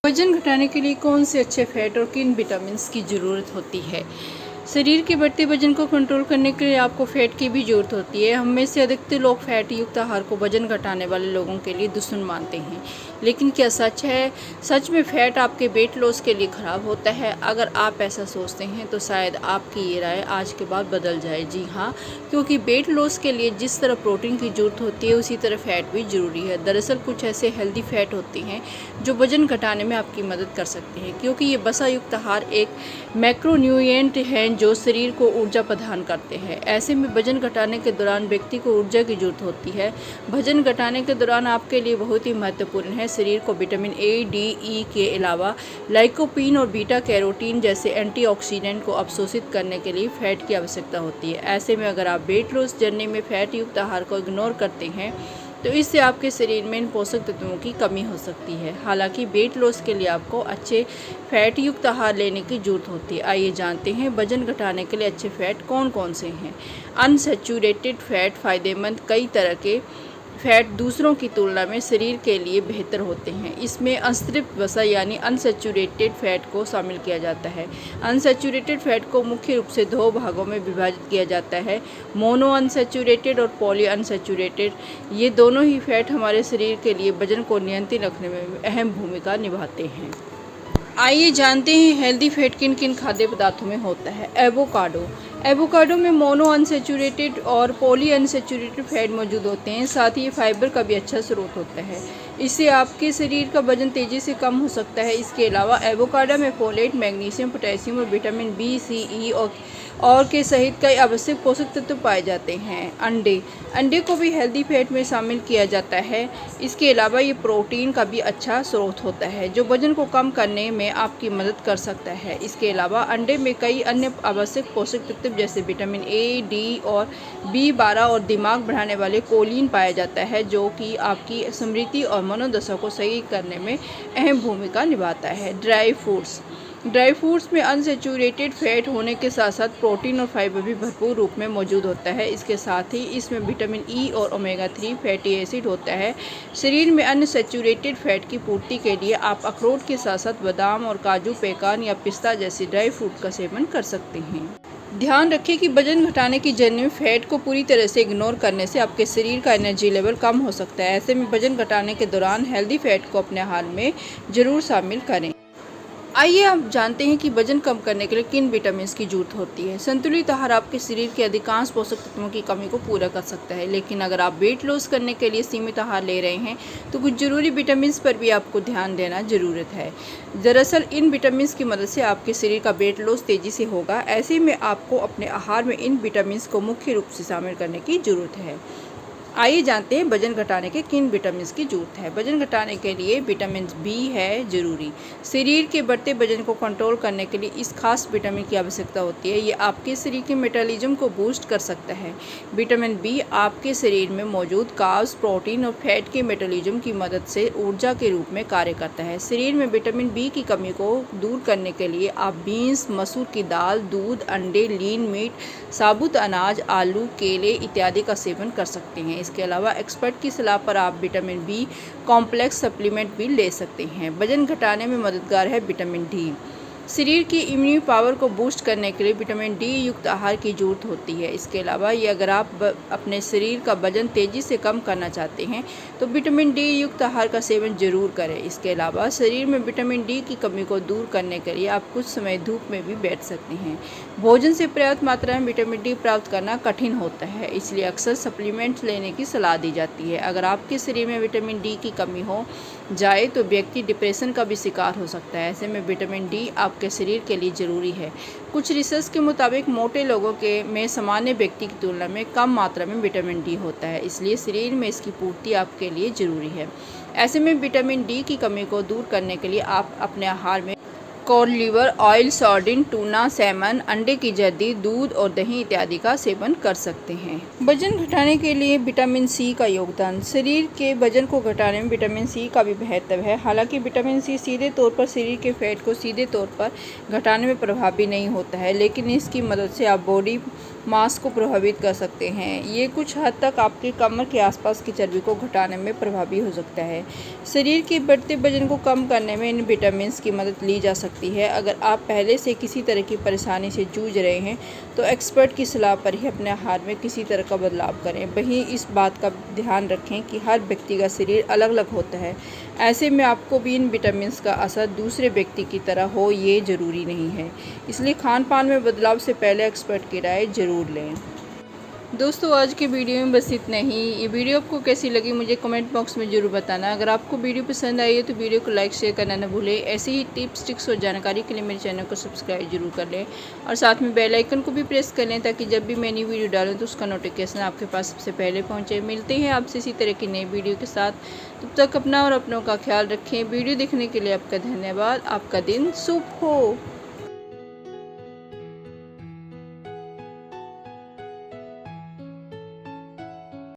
वजन घटाने के लिए कौन से अच्छे फैट और किन विटामिन्स की ज़रूरत होती है। शरीर के बढ़ते वजन को कंट्रोल करने के लिए आपको फैट की भी ज़रूरत होती है। हम में से अधिकतर लोग फैट युक्त आहार को वजन घटाने वाले लोगों के लिए दुश्मन मानते हैं, लेकिन क्या सच है? सच में फ़ैट आपके वेट लॉस के लिए ख़राब होता है? अगर आप ऐसा सोचते हैं तो शायद आपकी ये राय आज के बाद बदल जाए। जी हाँ, क्योंकि वेट लॉस के लिए जिस तरह प्रोटीन की ज़रूरत होती है उसी तरह फैट भी ज़रूरी है। दरअसल कुछ ऐसे हेल्दी फैट होते हैं जो वजन घटाने में आपकी मदद कर सकते हैं, क्योंकि ये वसा युक्त आहार एक मैक्रोन्यूट्रिएंट हैं जो शरीर को ऊर्जा प्रदान करते हैं। ऐसे में वजन घटाने के दौरान व्यक्ति को ऊर्जा की जरूरत होती है। वजन घटाने के दौरान आपके लिए बहुत ही महत्वपूर्ण है शरीर को विटामिन ए, डी, ई के अलावा लाइकोपीन और बीटा कैरोटीन जैसे एंटीऑक्सीडेंट को अवशोषित करने के लिए फैट की आवश्यकता होती है। ऐसे में अगर आप वेट लॉस जर्नी में फैट युक्त आहार को इग्नोर करते हैं तो इससे आपके शरीर में इन पोषक तत्वों की कमी हो सकती है। हालांकि वेट लॉस के लिए आपको अच्छे फैट युक्त आहार लेने की जरूरत होती है। आइए जानते हैं वजन घटाने के लिए अच्छे फैट कौन कौन से हैं। अनसैचुरेटेड फैट फ़ायदेमंद। कई तरह के फैट दूसरों की तुलना में शरीर के लिए बेहतर होते हैं। इसमें असंतृप्त वसा यानी अनसैचुरेटेड फैट को शामिल किया जाता है। अनसैचुरेटेड फैट को मुख्य रूप से दो भागों में विभाजित किया जाता है, मोनो अनसैचुरेटेड और पॉली अनसैचुरेटेड। ये दोनों ही फैट हमारे शरीर के लिए वजन को नियंत्रित रखने में अहम भूमिका निभाते हैं। आइए जानते हैं हेल्दी फैट किन किन खाद्य पदार्थों में होता है। एवोकाडो। एवोकाडो में मोनो अनसैचुरेटेड और पॉली अनसैचुरेटेड फैट मौजूद होते हैं। साथ ही ये फाइबर का भी अच्छा स्रोत होता है। इससे आपके शरीर का वजन तेज़ी से कम हो सकता है। इसके अलावा एवोकाडो में फोलेट, मैग्नीशियम, पोटेशियम और विटामिन बी, सी, ई और के सहित कई आवश्यक पोषक तत्व पाए जाते हैं। अंडे को भी हेल्दी फैट में शामिल किया जाता है। इसके अलावा ये प्रोटीन का भी अच्छा स्रोत होता है जो वजन को कम करने में आपकी मदद कर सकता है। इसके अलावा अंडे में कई अन्य आवश्यक पोषक तत्व जैसे विटामिन ए, डी और B12 और दिमाग बढ़ाने वाले कोलिन पाया जाता है जो कि आपकी स्मृति और मनोदशा को सही करने में अहम भूमिका निभाता है। ड्राई फ्रूट्स में अनसैचुरेटेड फैट होने के साथ साथ प्रोटीन और फाइबर भी भरपूर रूप में मौजूद होता है। इसके साथ ही इसमें विटामिन ई और ओमेगा 3 फैटी एसिड होता है। शरीर में अनसैचुरेटेड फैट की पूर्ति के लिए आप अखरोट के साथ साथ बादाम और काजू, पेकान या पिस्ता जैसे ड्राई फ्रूट का सेवन कर सकते हैं। ध्यान रखें कि वजन घटाने की जर्नी में फैट को पूरी तरह से इग्नोर करने से आपके शरीर का एनर्जी लेवल कम हो सकता है। ऐसे में वजन घटाने के दौरान हेल्दी फैट को अपने आहार में ज़रूर शामिल करें। आइए आप जानते हैं कि वजन कम करने के लिए किन विटामिन की जरूरत होती है। संतुलित आहार आपके शरीर के अधिकांश पोषक तत्वों की कमी को पूरा कर सकता है, लेकिन अगर आप वेट लॉस करने के लिए सीमित आहार ले रहे हैं तो कुछ जरूरी विटामिन पर भी आपको ध्यान देना ज़रूरत है। दरअसल इन विटामिन की मदद से आपके शरीर का वेट लॉस तेज़ी से होगा। ऐसे में आपको अपने आहार में इन विटामिन को मुख्य रूप से शामिल करने की ज़रूरत है। आइए जानते हैं वजन घटाने के किन विटामिन की जरूरत है। वजन घटाने के लिए विटामिन बी है जरूरी। शरीर के बढ़ते वजन को कंट्रोल करने के लिए इस खास विटामिन की आवश्यकता होती है। ये आपके शरीर के मेटाबॉलिज्म को बूस्ट कर सकता है। विटामिन बी आपके शरीर में मौजूद कार्ब्स, प्रोटीन और फैट के मेटाबॉलिज्म की मदद से ऊर्जा के रूप में कार्य करता है। शरीर में विटामिन बी की कमी को दूर करने के लिए आप बीन्स, मसूर की दाल, दूध, अंडे, लीन मीट, साबुत अनाज, आलू, केले इत्यादि का सेवन कर सकते हैं। इसके अलावा एक्सपर्ट की सलाह पर आप विटामिन बी कॉम्प्लेक्स सप्लीमेंट भी ले सकते हैं। वजन घटाने में मददगार है विटामिन डी। शरीर की इम्यून पावर को बूस्ट करने के लिए विटामिन डी युक्त आहार की जरूरत होती है। इसके अलावा ये अगर आप अपने शरीर का वजन तेज़ी से कम करना चाहते हैं तो विटामिन डी युक्त आहार का सेवन जरूर करें। इसके अलावा शरीर में विटामिन डी की कमी को दूर करने के लिए आप कुछ समय धूप में भी बैठ सकते हैं। भोजन से पर्याप्त मात्रा में विटामिन डी प्राप्त करना कठिन होता है, इसलिए अक्सर सप्लीमेंट्स लेने की सलाह दी जाती है। अगर आपके शरीर में विटामिन डी की कमी हो जाए तो व्यक्ति डिप्रेशन का भी शिकार हो सकता है। ऐसे में विटामिन डी आपके शरीर के लिए ज़रूरी है। कुछ रिसर्च के मुताबिक मोटे लोगों के में सामान्य व्यक्ति की तुलना में कम मात्रा में विटामिन डी होता है, इसलिए शरीर में इसकी पूर्ति आपके लिए ज़रूरी है। ऐसे में विटामिन डी की कमी को दूर करने के लिए आप अपने आहार में cod liver oil, sardine, tuna, Simon, अंडे की जर्दी, दूध और दही इत्यादि का सेवन कर सकते हैं। वजन घटाने के लिए विटामिन सी का योगदान। शरीर के वजन को घटाने में विटामिन सी का भी महत्व है। हालांकि विटामिन सी सीधे तौर पर शरीर के फैट को सीधे तौर पर घटाने में प्रभावी नहीं होता है, लेकिन इसकी मदद से आप बॉडी मांस को प्रभावित कर सकते हैं। ये कुछ हद तक आपकी कमर के आसपास की चर्बी को घटाने में प्रभावी हो सकता है। शरीर के बढ़ते वजन को कम करने में इन विटामिन की मदद ली जा सकती है। अगर आप पहले से किसी तरह की परेशानी से जूझ रहे हैं तो एक्सपर्ट की सलाह पर ही अपने आहार में किसी तरह का बदलाव करें। वहीं इस बात का ध्यान रखें कि हर व्यक्ति का शरीर अलग अलग होता है। ऐसे में आपको भी इन विटामिन का असर दूसरे व्यक्ति की तरह हो ये ज़रूरी नहीं है। इसलिए खान पान में बदलाव से पहले एक्सपर्ट की राय ज़रूर लें। दोस्तों आज के वीडियो में बस इतना ही। ये वीडियो आपको कैसी लगी मुझे कमेंट बॉक्स में ज़रूर बताना। अगर आपको वीडियो पसंद आई है तो वीडियो को लाइक शेयर करना न भूलें। ऐसे ही टिप्स ट्रिक्स और जानकारी के लिए मेरे चैनल को सब्सक्राइब जरूर कर लें और साथ में बेल आइकन को भी प्रेस कर लें ताकि जब भी मैं नई वीडियो डालूँ तो उसका नोटिफिकेशन आपके पास सबसे पहले पहुँचे। मिलते हैं आपसे इसी तरह की नई वीडियो के साथ। तब तक अपना और अपनों का ख्याल रखें। वीडियो देखने के लिए आपका धन्यवाद। आपका दिन शुभ हो।